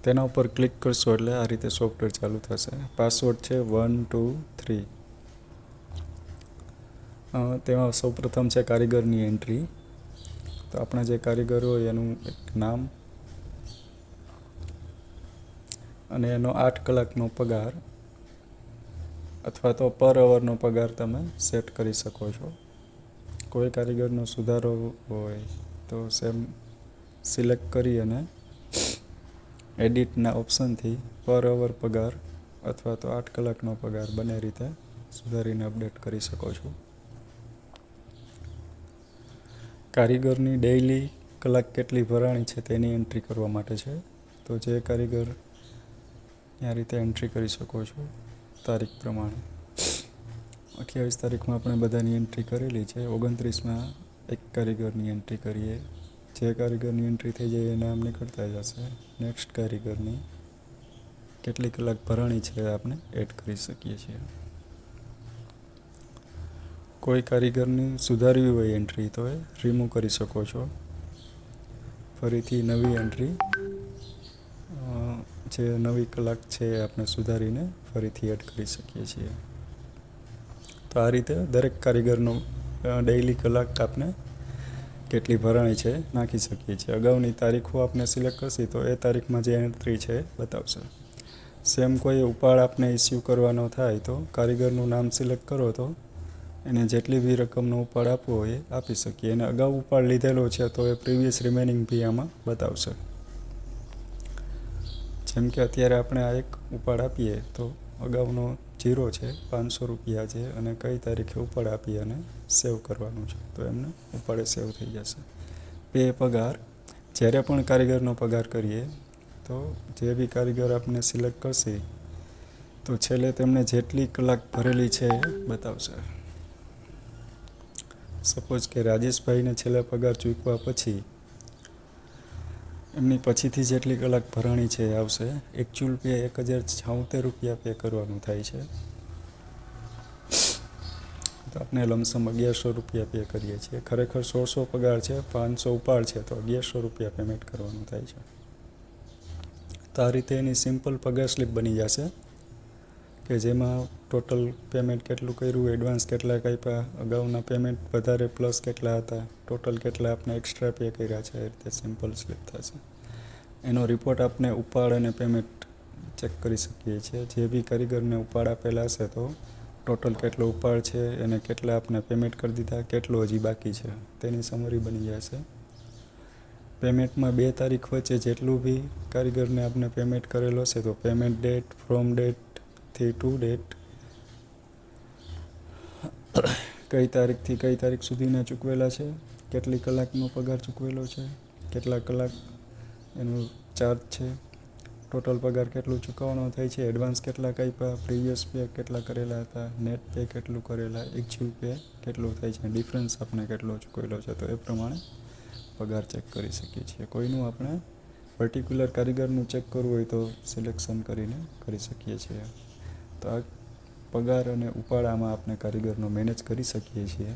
તેના ઉપર ક્લિક કરશો એટલે આ રીતે સોફ્ટવેર ચાલુ થશે. પાસવર્ડ છે 1 2 3. તેમાં સૌપ્રથમ છે કારીગરની એન્ટ્રી. તો આપણા જે કારીગર હોય એનું એક નામ અને એનો 8 કલાકનો પગાર અથવા તો પર અવરનો પગાર તમે સેટ કરી શકો છો. કોઈ કારીગરનો સુધારો હોય તો સેમ સિલેક્ટ કરી અને એડિટના ઓપ્શનથી પર અવર પગાર અથવા તો 8 કલાકનો પગાર બંને રીતે સુધારીને અપડેટ કરી શકો છો. કારીગરની ડેઇલી કલાક કેટલી ભરાણી છે તેની એન્ટ્રી કરવા માટે છે. તો જે કારીગર આ રીતે એન્ટ્રી કરી શકો છો તારીખ પ્રમાણે. 28 તારીખમાં આપણે બધાની એન્ટ્રી કરેલી છે. 29માં એક કારીગરની એન્ટ્રી કરીએ. જે કારીગરની એન્ટ્રી થઈ જાય એ નામ નીકળતા જશે. નેક્સ્ટ કારીગરની કેટલી કલાક ભરાણી છે આપણે એડ કરી શકીએ છીએ. કોઈ કારીગરની સુધારવી હોય એન્ટ્રી તો એ રિમૂવ કરી શકો છો. ફરીથી નવી એન્ટ્રી જે નવી કલાક છે એ આપણે સુધારીને ફરીથી એડ કરી શકીએ છીએ. તો આ રીતે દરેક કારીગરનો ડેઇલી કલાક આપણે કેટલી ભરાણી છે નાખી શકીએ છીએ. અગાઉની તારીખો આપણે સિલેક્ટ કરશી તો એ તારીખમાં જે એન્ટ્રી છે એ બતાવશે. સેમ કોઈ ઉપાડ આપણે ઇસ્યુ કરવાનો થાય તો કારીગરનું નામ સિલેક્ટ કરો તો એને જેટલી બી રકમનો ઉપાડ આપવો હોય એ આપી શકીએ. એને અગાઉ ઉપાડ લીધેલો છે તો એ પ્રીવિયસ રિમેનિંગ બી આમાં બતાવશે. જેમ કે અત્યારે આપણે આ એક ઉપાડ આપીએ તો અગાઉનો 0 છે, 500 રૂપિયા છે અને કઈ તારીખે ઉપાડ આપી અને સેવ કરવાનું છે તો એમને ઉપાડે સેવ થઈ જશે. પે પગાર જ્યારે પણ કારીગરનો પગાર કરીએ તો જે બી કારીગર આપણે સિલેક્ટ કરશે તો છેલ્લે તેમણે જેટલી કલાક ભરેલી છે એ બતાવશે. સપોઝ કે રાજેશભાઈને છેલ્લે પગાર ચૂકવા પછી એમની પછીથી જેટલી કલાક ભરાણી છે એ આવશે. એકચ્યુઅલ પે 1076 રૂપિયા પે કરવાનું થાય છે. તો આપણે લમસમ 1100 રૂપિયા પે કરીએ છીએ. ખરેખર 1600 પગાર છે, 500 ઉપાડ છે તો 1100 રૂપિયા પેમેન્ટ કરવાનું થાય છે. તો આ રીતે એની સિમ્પલ પગાર સ્લીપ બની જશે કે જેમાં ટોટલ પેમેન્ટ કેટલું કર્યું, એડવાન્સ કેટલા કાપ્યા, અગાઉના પેમેન્ટ વધારે પ્લસ કેટલા હતા, ટોટલ કેટલા આપણે એક્સ્ટ્રા પે કર્યા છે, એ રીતે સિમ્પલ સ્લીપ થશે. એનો રિપોર્ટ આપણે ઉપાડ અને પેમેન્ટ ચેક કરી શકીએ છીએ. જે બી કારીગરને ઉપાડ આપેલા હશે તો ટોટલ કેટલો ઉપાડ છે, એને કેટલા આપણે પેમેન્ટ કરી દીધા, કેટલું હજી બાકી છે તેની સમરી બની જશે. પેમેન્ટમાં 2 તારીખ વચ્ચે જેટલું બી કારીગરને આપણે પેમેન્ટ કરેલો હશે તો પેમેન્ટ ડેટ, ફ્રોમ ડેટથી ટુ ડેટ, કઈ તારીખથી કઈ તારીખ સુધીના ચૂકવેલા છે, કેટલી કલાકનો પગાર ચૂકવેલો છે, કેટલા કલાક એનું ચાર્જ છે, ટોટલ પગાર કેટલું ચૂકવવાનો થાય છે, એડવાન્સ કેટલા કાપ્યા, પ્રીવિયસ પે કેટલા કરેલા હતા, નેટ પે કેટલું કરેલા, એકચ્યુઅલ પે કેટલું થાય છે, ડિફરન્સ આપણે કેટલો ચૂકવેલો છે તો એ પ્રમાણે પગાર ચેક કરી શકીએ છીએ. કોઈનું આપણે પર્ટિક્યુલર કારીગરનું ચેક કરવું હોય તો સિલેક્શન કરીને કરી શકીએ છીએ. તો આ પગાર અને ઉપાડામાં આપણે કારીગરનો મેનેજ કરી શકીએ છીએ.